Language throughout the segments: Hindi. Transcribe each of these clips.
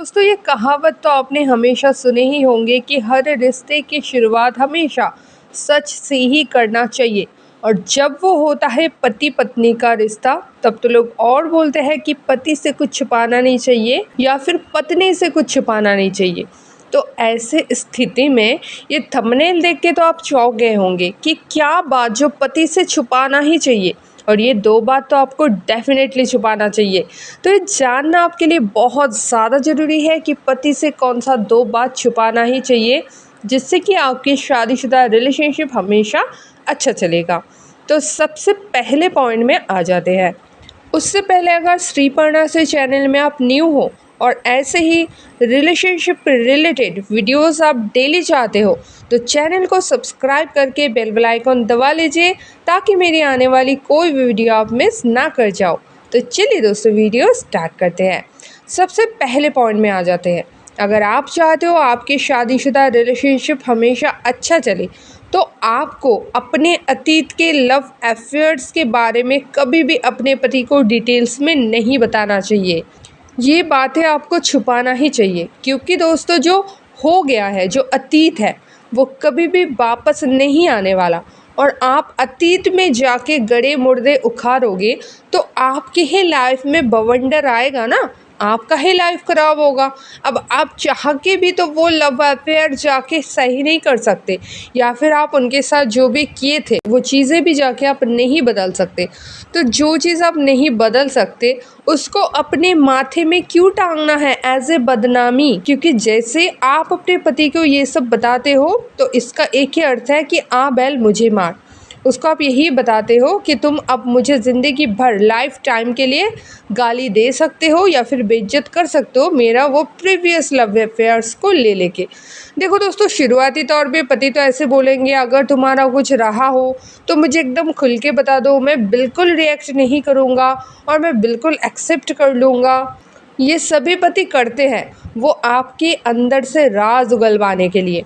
दोस्तों ये कहावत तो आपने हमेशा सुने ही होंगे कि हर रिश्ते की शुरुआत हमेशा सच से ही करना चाहिए। और जब वो होता है पति पत्नी का रिश्ता, तब तो लोग और बोलते हैं कि पति से कुछ छुपाना नहीं चाहिए या फिर पत्नी से कुछ छुपाना नहीं चाहिए। तो ऐसे स्थिति में ये थंबनेल देख के तो आप चौंक गए होंगे कि क्या बात जो पति से छुपाना ही चाहिए, और ये दो बात तो आपको डेफिनेटली छुपाना चाहिए। तो ये जानना आपके लिए बहुत ज़्यादा ज़रूरी है कि पति से कौन सा दो बात छुपाना ही चाहिए, जिससे कि आपकी शादीशुदा रिलेशनशिप हमेशा अच्छा चलेगा। तो सबसे पहले पॉइंट में आ जाते हैं। उससे पहले अगर श्रीपर्णा से चैनल में आप न्यू हो और ऐसे ही रिलेशनशिप रिलेटेड वीडियोस आप डेली चाहते हो, तो चैनल को सब्सक्राइब करके बेल आइकन दबा लीजिए ताकि मेरी आने वाली कोई भी वीडियो आप मिस ना कर जाओ। तो चलिए दोस्तों वीडियो स्टार्ट करते हैं। सबसे पहले पॉइंट में आ जाते हैं। अगर आप चाहते हो आपकी शादीशुदा रिलेशनशिप हमेशा अच्छा चले, तो आपको अपने अतीत के लव अफेयर्स के बारे में कभी भी अपने पति को डिटेल्स में नहीं बताना चाहिए। ये बातें आपको छुपाना ही चाहिए, क्योंकि दोस्तों जो हो गया है, जो अतीत है, वो कभी भी वापस नहीं आने वाला। और आप अतीत में जाके गड़े मुर्दे उखाड़ोगे तो आपकी ही लाइफ में बवंडर आएगा ना, आपका ही लाइफ ख़राब होगा। अब आप चाह के भी तो वो लव अफेयर जाके सही नहीं कर सकते, या फिर आप उनके साथ जो भी किए थे वो चीज़ें भी जाके आप नहीं बदल सकते। तो जो चीज़ आप नहीं बदल सकते उसको अपने माथे में क्यों टांगना है एज ए बदनामी? क्योंकि जैसे आप अपने पति को ये सब बताते हो तो इसका एक ही अर्थ है कि आ बैल मुझे मार। उसको आप यही बताते हो कि तुम अब मुझे ज़िंदगी भर लाइफ टाइम के लिए गाली दे सकते हो या फिर बेइज्जत कर सकते हो मेरा वो प्रीवियस लव अफेयर्स को ले लेके। देखो दोस्तों, शुरुआती तौर पे पति तो ऐसे बोलेंगे, अगर तुम्हारा कुछ रहा हो तो मुझे एकदम खुल के बता दो, मैं बिल्कुल रिएक्ट नहीं करूँगा और मैं बिल्कुल एक्सेप्ट कर लूँगा। ये सभी पति करते हैं, वो आपके अंदर से राज उगलवाने के लिए।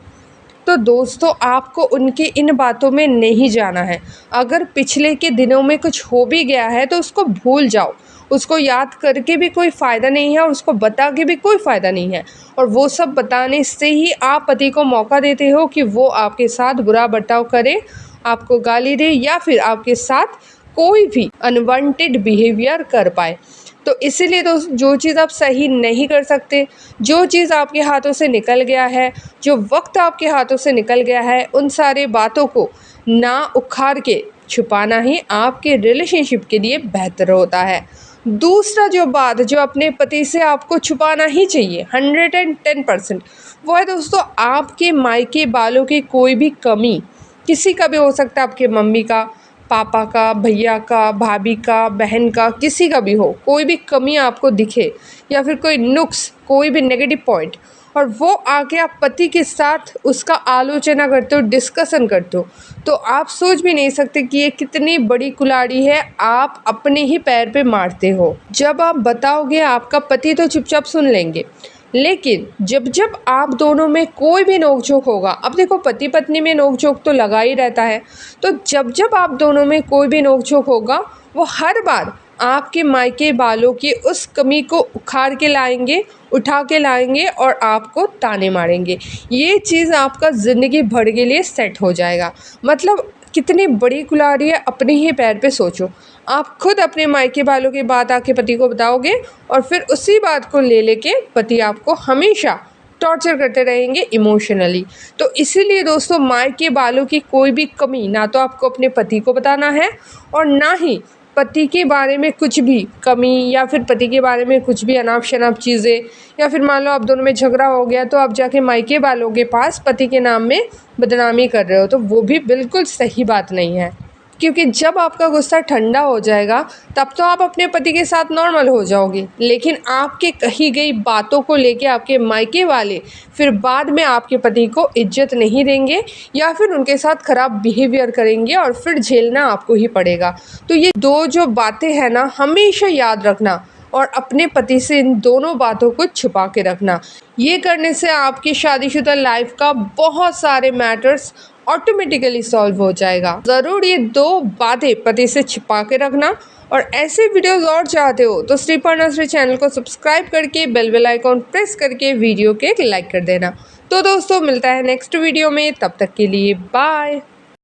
तो दोस्तों, आपको उनकी इन बातों में नहीं जाना है। अगर पिछले के दिनों में कुछ हो भी गया है तो उसको भूल जाओ। उसको याद करके भी कोई फ़ायदा नहीं है और उसको बता के भी कोई फ़ायदा नहीं है। और वो सब बताने से ही आप पति को मौका देते हो कि वो आपके साथ बुरा बर्ताव करे, आपको गाली दे या फिर आपके साथ कोई भी अनवांटेड बिहेवियर कर पाए। तो इसीलिए दोस्त, जो चीज़ आप सही नहीं कर सकते, जो चीज़ आपके हाथों से निकल गया है, जो वक्त आपके हाथों से निकल गया है, उन सारे बातों को ना उखाड़ के छुपाना ही आपके रिलेशनशिप के लिए बेहतर होता है। दूसरा जो बात जो अपने पति से आपको छुपाना ही चाहिए 110%, वो है दोस्तों आपके मायके बालों की कोई भी कमी। किसी का भी हो सकता है, आपके मम्मी का, पापा का, भैया का, भाभी का, बहन का, किसी का भी हो, कोई भी कमी आपको दिखे या फिर कोई नुक्स, कोई भी नेगेटिव पॉइंट, और वो आके आप पति के साथ उसका आलोचना करते हो, डिस्कशन करते हो, तो आप सोच भी नहीं सकते कि ये कितनी बड़ी कुल्हाड़ी है आप अपने ही पैर पे मारते हो। जब आप बताओगे आपका पति तो चुपचाप सुन लेंगे, लेकिन जब जब आप दोनों में कोई भी नोक-झोंक होगा, अब देखो पति पत्नी में नोक-झोंक तो लगा ही रहता है, तो जब जब आप दोनों में कोई भी नोक-झोंक होगा, वो हर बार आपके मायके बालों की उस कमी को उखाड़ के लाएंगे, उठा के लाएंगे और आपको ताने मारेंगे। ये चीज़ आपका ज़िंदगी भर के लिए सेट हो जाएगा। मतलब कितनी बड़ी कुल्हाड़ी है, अपने ही पैर पे सोचो। आप खुद अपने मायके वालों की बात आके पति को बताओगे और फिर उसी बात को ले लेके पति आपको हमेशा टॉर्चर करते रहेंगे इमोशनली। तो इसीलिए दोस्तों, मायके वालों की कोई भी कमी ना तो आपको अपने पति को बताना है, और ना ही पति के बारे में कुछ भी कमी या फिर पति के बारे में कुछ भी अनाप शनाप चीज़ें, या फिर मान लो आप दोनों में झगड़ा हो गया तो आप जाके मायके वालों के पास पति के नाम में बदनामी कर रहे हो, तो वो भी बिल्कुल सही बात नहीं है। क्योंकि जब आपका गुस्सा ठंडा हो जाएगा तब तो आप अपने पति के साथ नॉर्मल हो जाओगे, लेकिन आपके कही गई बातों को लेके आपके मायके वाले फिर बाद में आपके पति को इज्जत नहीं देंगे या फिर उनके साथ ख़राब बिहेवियर करेंगे और फिर झेलना आपको ही पड़ेगा। तो ये दो जो बातें हैं ना, हमेशा याद रखना और अपने पति से इन दोनों बातों को छुपा के रखना। ये करने से आपकी शादीशुदा लाइफ का बहुत सारे मैटर्स ऑटोमेटिकली सॉल्व हो जाएगा। ज़रूर ये दो बातें पति से छिपा के रखना और ऐसे वीडियोस और चाहते हो तो स्टिप और नर्सरी चैनल को सब्सक्राइब करके बेल आइकॉन प्रेस करके वीडियो के लाइक कर देना। तो दोस्तों मिलता है नेक्स्ट वीडियो में, तब तक के लिए बाय।